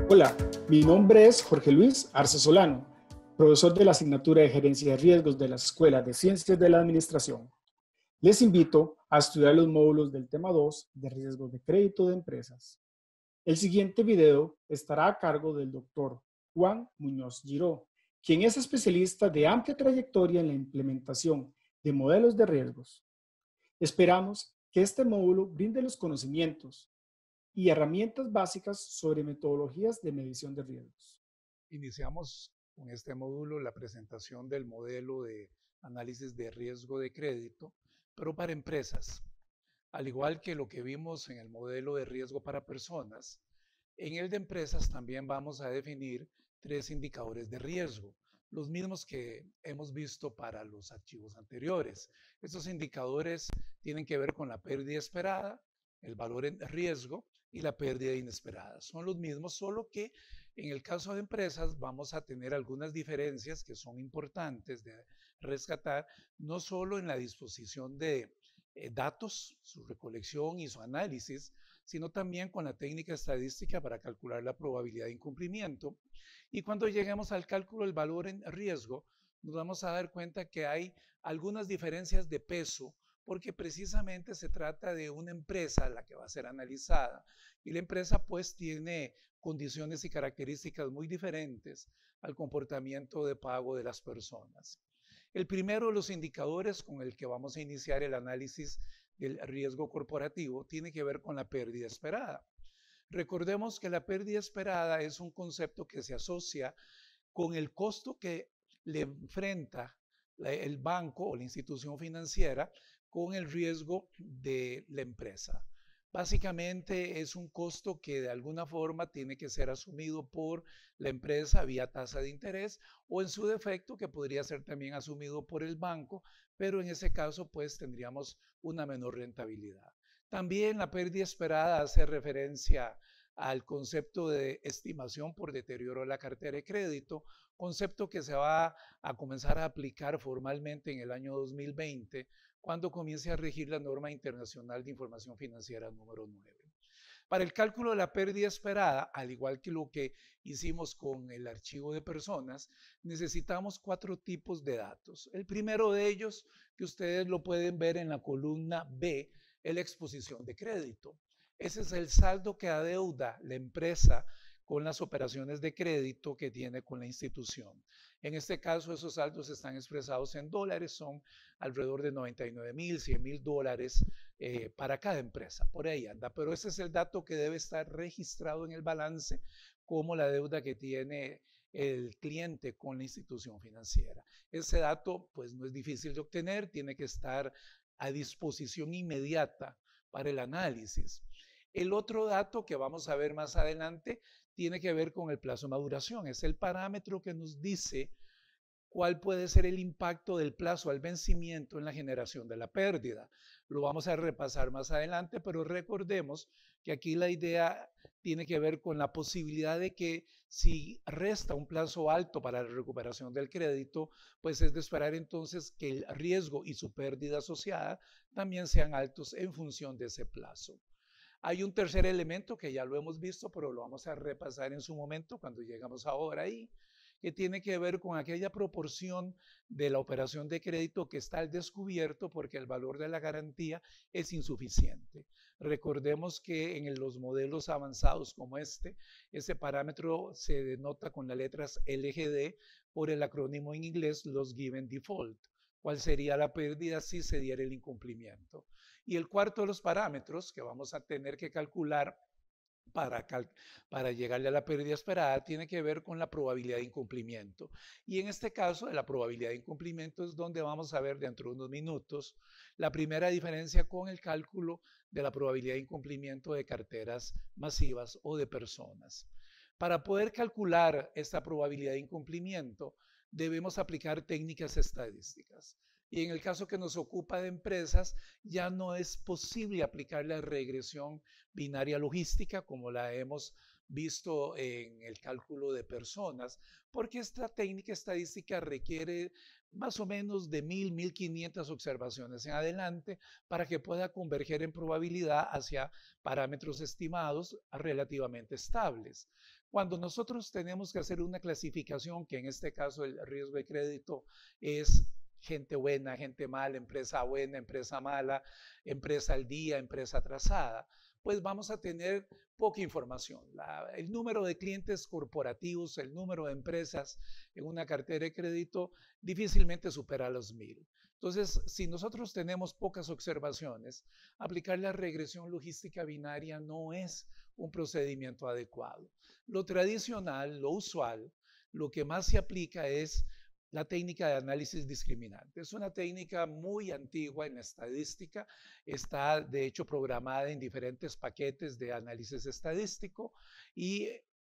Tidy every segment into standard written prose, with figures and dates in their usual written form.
Hola, mi nombre es Jorge Luis Arce Solano, profesor de la asignatura de Gerencia de Riesgos de la Escuela de Ciencias de la Administración. Les invito a estudiar los módulos del tema 2 de Riesgos de Crédito de Empresas. El siguiente video estará a cargo del doctor Juan Muñoz Giró, quien es especialista de amplia trayectoria en la implementación de modelos de riesgos. Esperamos que este módulo brinde los conocimientos y herramientas básicas sobre metodologías de medición de riesgos. Iniciamos con este módulo la presentación del modelo de análisis de riesgo de crédito, pero para empresas. Al igual que lo que vimos en el modelo de riesgo para personas, en el de empresas también vamos a definir 3 indicadores de riesgo, los mismos que hemos visto para los archivos anteriores. Estos indicadores tienen que ver con la pérdida esperada, el valor en riesgo y la pérdida inesperada. Son los mismos, solo que en el caso de empresas vamos a tener algunas diferencias que son importantes de rescatar, no solo en la disposición de datos, su recolección y su análisis, sino también con la técnica estadística para calcular la probabilidad de incumplimiento. Y cuando lleguemos al cálculo del valor en riesgo, nos vamos a dar cuenta que hay algunas diferencias de peso, porque precisamente se trata de una empresa la que va a ser analizada, y la empresa pues tiene condiciones y características muy diferentes al comportamiento de pago de las personas. El primero de los indicadores con el que vamos a iniciar el análisis del riesgo corporativo tiene que ver con la pérdida esperada. Recordemos que la pérdida esperada es un concepto que se asocia con el costo que le enfrenta el banco o la institución financiera con el riesgo de la empresa. Básicamente es un costo que de alguna forma tiene que ser asumido por la empresa vía tasa de interés o en su defecto que podría ser también asumido por el banco, pero en ese caso pues tendríamos una menor rentabilidad. También la pérdida esperada hace referencia al concepto de estimación por deterioro de la cartera de crédito, concepto que se va a comenzar a aplicar formalmente en el año 2020, cuando comience a regir la norma internacional de información financiera número 9. Para el cálculo de la pérdida esperada, al igual que lo que hicimos con el archivo de personas, necesitamos 4 tipos de datos. El primero de ellos, que ustedes lo pueden ver en la columna B, es la exposición de crédito. Ese es el saldo que adeuda la empresa con las operaciones de crédito que tiene con la institución. En este caso, esos saldos están expresados en dólares, son alrededor de 99,000, 100,000 dólares para cada empresa, por ahí anda. Pero ese es el dato que debe estar registrado en el balance como la deuda que tiene el cliente con la institución financiera. Ese dato pues no es difícil de obtener, tiene que estar a disposición inmediata para el análisis. El otro dato que vamos a ver más adelante tiene que ver con el plazo de maduración. Es el parámetro que nos dice cuál puede ser el impacto del plazo al vencimiento en la generación de la pérdida. Lo vamos a repasar más adelante, pero recordemos que aquí la idea tiene que ver con la posibilidad de que si resta un plazo alto para la recuperación del crédito, pues es de esperar entonces que el riesgo y su pérdida asociada también sean altos en función de ese plazo. Hay un tercer elemento que ya lo hemos visto, pero lo vamos a repasar en su momento cuando llegamos ahora ahí, que tiene que ver con aquella proporción de la operación de crédito que está al descubierto porque el valor de la garantía es insuficiente. Recordemos que en los modelos avanzados como este parámetro se denota con las letras LGD por el acrónimo en inglés Loss Given Default. ¿Cuál sería la pérdida si se diera el incumplimiento? Y el cuarto de los parámetros que vamos a tener que calcular para llegarle a la pérdida esperada tiene que ver con la probabilidad de incumplimiento. Y en este caso, de la probabilidad de incumplimiento es donde vamos a ver dentro de unos minutos la primera diferencia con el cálculo de la probabilidad de incumplimiento de carteras masivas o de personas. Para poder calcular esta probabilidad de incumplimiento, debemos aplicar técnicas estadísticas. Y en el caso que nos ocupa de empresas, ya no es posible aplicar la regresión binaria logística como la hemos visto en el cálculo de personas, porque esta técnica estadística requiere más o menos de 1.500 observaciones en adelante para que pueda converger en probabilidad hacia parámetros estimados relativamente estables. Cuando nosotros tenemos que hacer una clasificación, que en este caso el riesgo de crédito es gente buena, gente mala, empresa buena, empresa mala, empresa al día, empresa atrasada, pues vamos a tener poca información. El número de clientes corporativos, el número de empresas en una cartera de crédito difícilmente supera los 1.000. Entonces, si nosotros tenemos pocas observaciones, aplicar la regresión logística binaria no es un procedimiento adecuado. Lo tradicional, lo usual, lo que más se aplica es la técnica de análisis discriminante. Es una técnica muy antigua en la estadística, está de hecho programada en diferentes paquetes de análisis estadístico y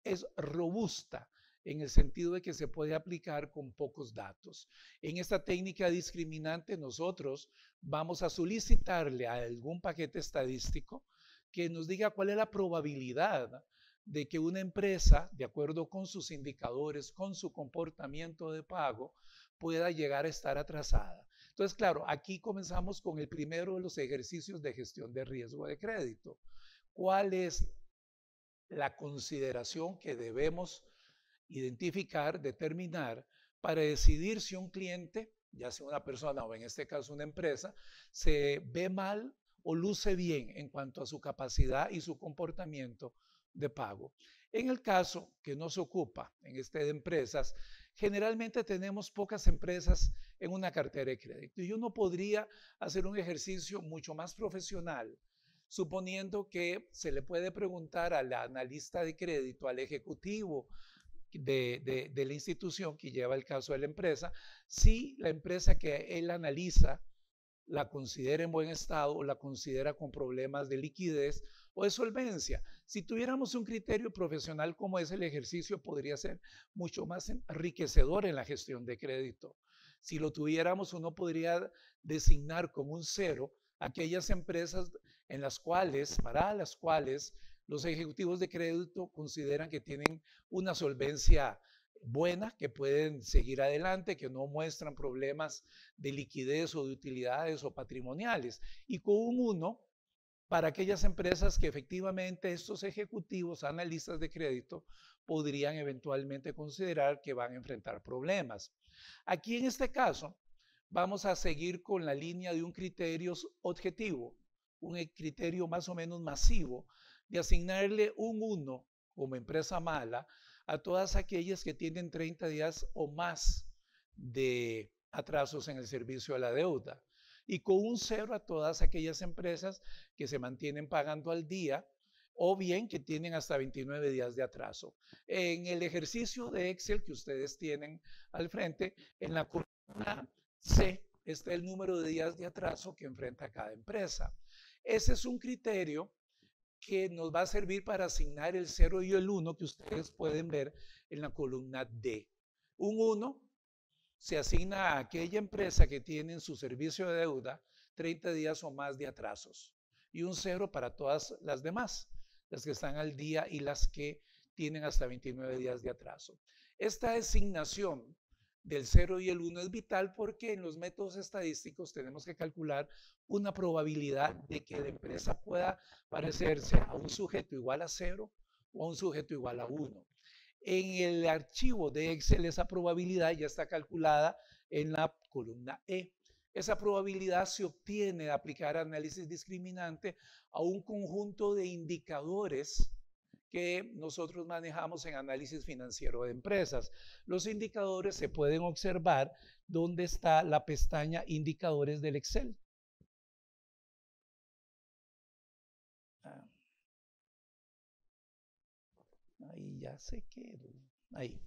es robusta en el sentido de que se puede aplicar con pocos datos. En esta técnica discriminante nosotros vamos a solicitarle a algún paquete estadístico que nos diga cuál es la probabilidad de que una empresa, de acuerdo con sus indicadores, con su comportamiento de pago, pueda llegar a estar atrasada. Entonces, claro, aquí comenzamos con el primero de los ejercicios de gestión de riesgo de crédito. ¿Cuál es la consideración que debemos identificar, determinar, para decidir si un cliente, ya sea una persona o en este caso una empresa, se ve mal o luce bien en cuanto a su capacidad y su comportamiento de pago? En el caso que nos ocupa, en este de empresas, generalmente tenemos pocas empresas en una cartera de crédito y uno podría hacer un ejercicio mucho más profesional, suponiendo que se le puede preguntar al analista de crédito, al ejecutivo de la institución que lleva el caso de la empresa, si la empresa que él analiza la considera en buen estado o la considera con problemas de liquidez o de solvencia. Si tuviéramos un criterio profesional como es, el ejercicio podría ser mucho más enriquecedor en la gestión de crédito. Si lo tuviéramos, uno podría designar como un 0 aquellas empresas en las cuales, para las cuales los ejecutivos de crédito consideran que tienen una solvencia buena, que pueden seguir adelante, que no muestran problemas de liquidez o de utilidades o patrimoniales. Y con un 1 para aquellas empresas que efectivamente estos ejecutivos, analistas de crédito, podrían eventualmente considerar que van a enfrentar problemas. Aquí en este caso, vamos a seguir con la línea de un criterio objetivo, un criterio más o menos masivo, de asignarle un 1 como empresa mala a todas aquellas que tienen 30 días o más de atrasos en el servicio a la deuda, y con un 0 a todas aquellas empresas que se mantienen pagando al día o bien que tienen hasta 29 días de atraso. En el ejercicio de Excel que ustedes tienen al frente, en la columna C está el número de días de atraso que enfrenta cada empresa. Ese es un criterio que nos va a servir para asignar el 0 y el 1 que ustedes pueden ver en la columna D. Un 1 se asigna a aquella empresa que tiene en su servicio de deuda 30 días o más de atrasos, y un 0 para todas las demás, las que están al día y las que tienen hasta 29 días de atraso. Esta designación del 0 y el 1 es vital porque en los métodos estadísticos tenemos que calcular una probabilidad de que la empresa pueda parecerse a un sujeto igual a 0 o a un sujeto igual a 1. En el archivo de Excel esa probabilidad ya está calculada en la columna E. Esa probabilidad se obtiene de aplicar análisis discriminante a un conjunto de indicadores que nosotros manejamos en análisis financiero de empresas. Los indicadores se pueden observar donde está la pestaña Indicadores del Excel. Ahí ya se quedó. Ahí.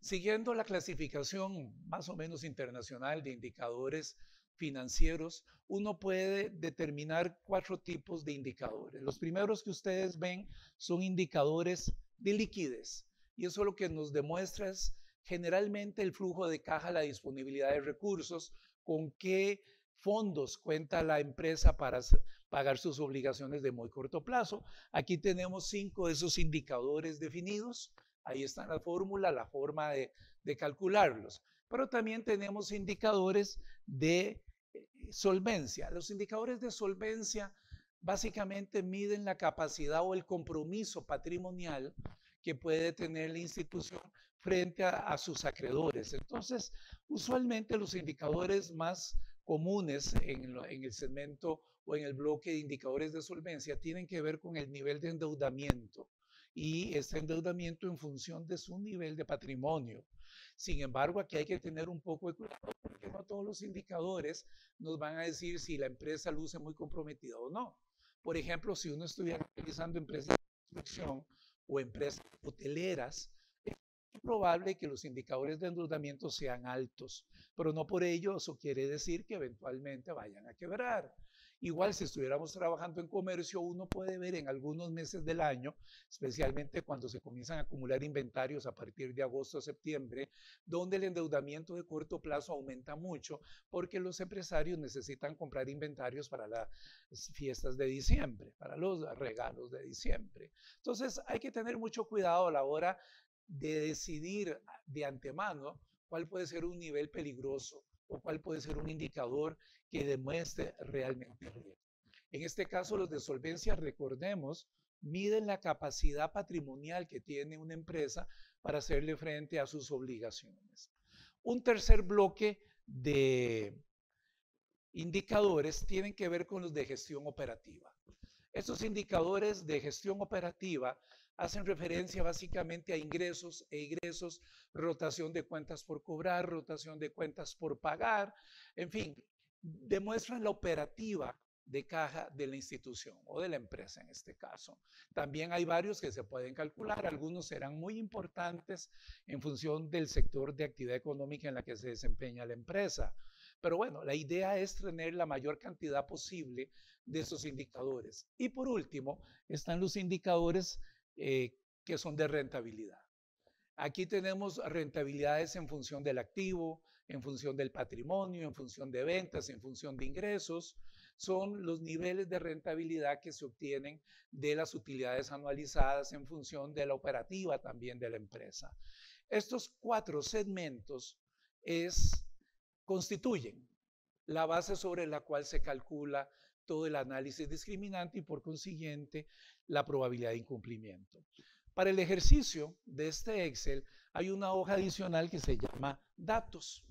Siguiendo la clasificación más o menos internacional de indicadores financieros, uno puede determinar 4 tipos de indicadores. Los primeros que ustedes ven son indicadores de liquidez, y eso lo que nos demuestra es generalmente el flujo de caja, la disponibilidad de recursos, con qué fondos cuenta la empresa para pagar sus obligaciones de muy corto plazo. Aquí tenemos 5 de esos indicadores definidos. Ahí está la fórmula, la forma de calcularlos. Pero también tenemos indicadores de solvencia. Los indicadores de solvencia básicamente miden la capacidad o el compromiso patrimonial que puede tener la institución frente a sus acreedores. Entonces, usualmente los indicadores más comunes en el segmento o en el bloque de indicadores de solvencia tienen que ver con el nivel de endeudamiento y este endeudamiento en función de su nivel de patrimonio. Sin embargo, aquí hay que tener un poco de cuidado porque no todos los indicadores nos van a decir si la empresa luce muy comprometida o no. Por ejemplo, si uno estuviera utilizando empresas de construcción o empresas hoteleras, es probable que los indicadores de endeudamiento sean altos, pero no por ello eso quiere decir que eventualmente vayan a quebrar. Igual si estuviéramos trabajando en comercio, uno puede ver en algunos meses del año, especialmente cuando se comienzan a acumular inventarios a partir de agosto a septiembre, donde el endeudamiento de corto plazo aumenta mucho porque los empresarios necesitan comprar inventarios para las fiestas de diciembre, para los regalos de diciembre. Entonces hay que tener mucho cuidado a la hora de decidir de antemano cuál puede ser un nivel peligroso o cuál puede ser un indicador que demuestre realmente riesgo. En este caso, los de solvencia, recordemos, miden la capacidad patrimonial que tiene una empresa para hacerle frente a sus obligaciones. Un tercer bloque de indicadores tienen que ver con los de gestión operativa. Estos indicadores de gestión operativa hacen referencia básicamente a ingresos e egresos, rotación de cuentas por cobrar, rotación de cuentas por pagar, en fin, demuestran la operativa de caja de la institución o de la empresa en este caso. También hay varios que se pueden calcular, algunos serán muy importantes en función del sector de actividad económica en la que se desempeña la empresa. Pero bueno, la idea es tener la mayor cantidad posible de esos indicadores. Y por último, están los indicadores que son de rentabilidad. Aquí tenemos rentabilidades en función del activo, en función del patrimonio, en función de ventas, en función de ingresos. Son los niveles de rentabilidad que se obtienen de las utilidades anualizadas en función de la operativa también de la empresa. Estos 4 segmentos constituyen la base sobre la cual se calcula todo el análisis discriminante y por consiguiente la probabilidad de incumplimiento. Para el ejercicio de este Excel hay una hoja adicional que se llama datos.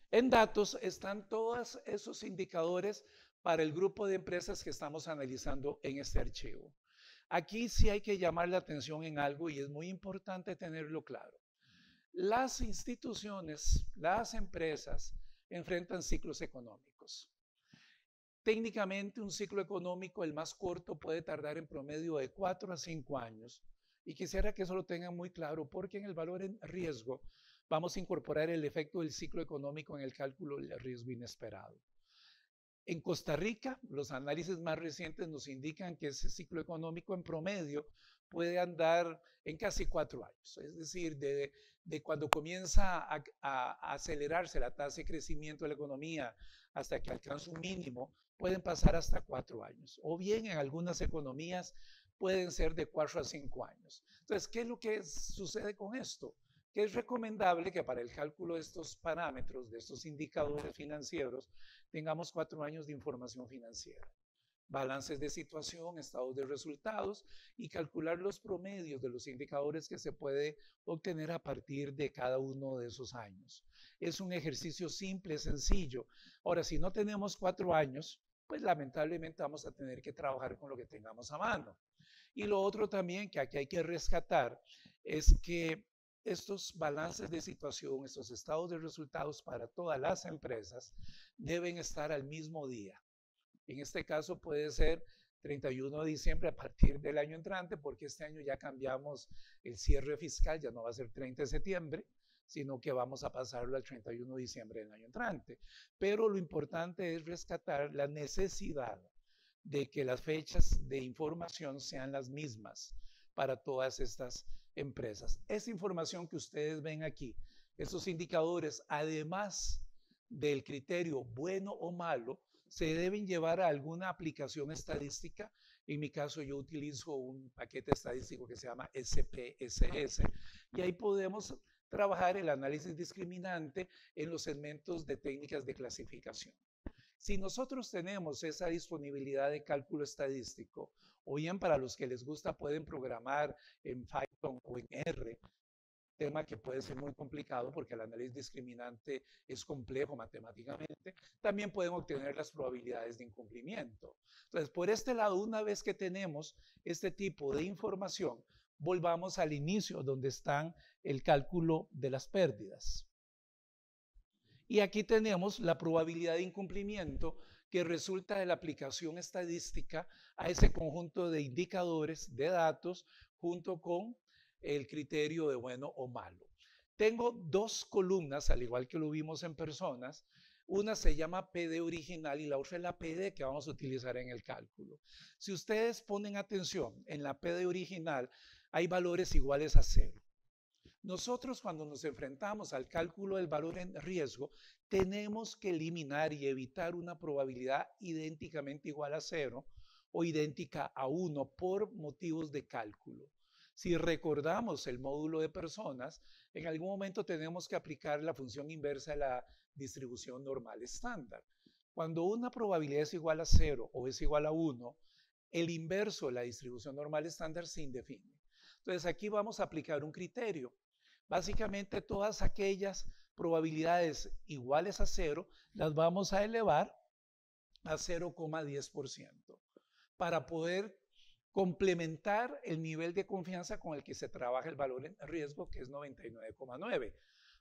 En datos están todos esos indicadores para el grupo de empresas que estamos analizando en este archivo. Aquí sí hay que llamar la atención en algo y es muy importante tenerlo claro. Las instituciones, las empresas, enfrentan ciclos económicos. Técnicamente, un ciclo económico, el más corto, puede tardar en promedio de 4 a 5 años. Y quisiera que eso lo tengan muy claro, porque en el valor en riesgo vamos a incorporar el efecto del ciclo económico en el cálculo del riesgo inesperado. En Costa Rica, los análisis más recientes nos indican que ese ciclo económico en promedio puede andar en casi 4 años. Es decir, de cuando comienza a acelerarse la tasa de crecimiento de la economía hasta que alcanza un mínimo, pueden pasar hasta 4 años. O bien en algunas economías pueden ser de 4 a 5 años. Entonces, ¿qué es lo que sucede con esto? Que es recomendable que para el cálculo de estos parámetros, de estos indicadores financieros, tengamos 4 años de información financiera. Balances de situación, estados de resultados y calcular los promedios de los indicadores que se puede obtener a partir de cada uno de esos años. Es un ejercicio simple, sencillo. Ahora, si no tenemos 4 años, pues lamentablemente vamos a tener que trabajar con lo que tengamos a mano. Y lo otro también que aquí hay que rescatar es que estos balances de situación, estos estados de resultados para todas las empresas deben estar al mismo día. En este caso puede ser 31 de diciembre a partir del año entrante, porque este año ya cambiamos el cierre fiscal, ya no va a ser 30 de septiembre, sino que vamos a pasarlo al 31 de diciembre del año entrante. Pero lo importante es rescatar la necesidad de que las fechas de información sean las mismas. para todas estas empresas. Esa información que ustedes ven aquí, estos indicadores, además del criterio bueno o malo, se deben llevar a alguna aplicación estadística. En mi caso, yo utilizo un paquete estadístico que se llama SPSS, y ahí podemos trabajar el análisis discriminante en los segmentos de técnicas de clasificación. Si nosotros tenemos esa disponibilidad de cálculo estadístico, o bien para los que les gusta pueden programar en Python o en R, tema que puede ser muy complicado porque el análisis discriminante es complejo matemáticamente, también pueden obtener las probabilidades de incumplimiento. Entonces, por este lado, una vez que tenemos este tipo de información, volvamos al inicio donde están el cálculo de las pérdidas. Y aquí tenemos la probabilidad de incumplimiento que resulta de la aplicación estadística a ese conjunto de indicadores, de datos, junto con el criterio de bueno o malo. Tengo dos columnas, al igual que lo vimos en personas. Una se llama PD original y la otra es la PD que vamos a utilizar en el cálculo. Si ustedes ponen atención, en la PD original hay valores iguales a 0. Nosotros, cuando nos enfrentamos al cálculo del valor en riesgo, tenemos que eliminar y evitar una probabilidad idénticamente igual a 0 o idéntica a 1 por motivos de cálculo. Si recordamos el módulo de personas, en algún momento tenemos que aplicar la función inversa de la distribución normal estándar. Cuando una probabilidad es igual a 0 o es igual a 1, el inverso de la distribución normal estándar se indefine. Entonces aquí vamos a aplicar un criterio. Básicamente todas aquellas probabilidades iguales a 0 las vamos a elevar a 0,10% para poder complementar el nivel de confianza con el que se trabaja el valor en riesgo, que es 99,9.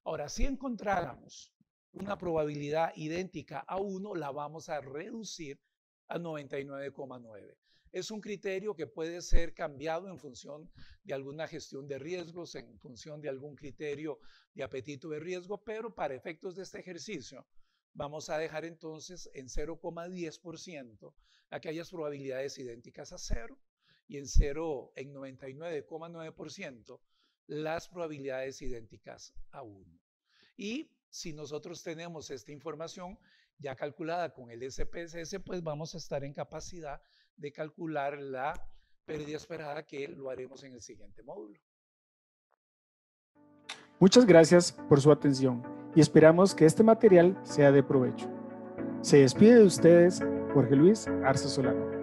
Ahora, si encontráramos una probabilidad idéntica a 1, la vamos a reducir a 99,9. Es un criterio que puede ser cambiado en función de alguna gestión de riesgos, en función de algún criterio de apetito de riesgo, pero para efectos de este ejercicio vamos a dejar entonces en 0,10% aquellas probabilidades idénticas a 0 y en 99,9% las probabilidades idénticas a 1. Y si nosotros tenemos esta información ya calculada con el SPSS, pues vamos a estar en capacidad de calcular la pérdida esperada, que lo haremos en el siguiente módulo. Muchas gracias por su atención y esperamos que este material sea de provecho. Se despide de ustedes Jorge Luis Arce Solano.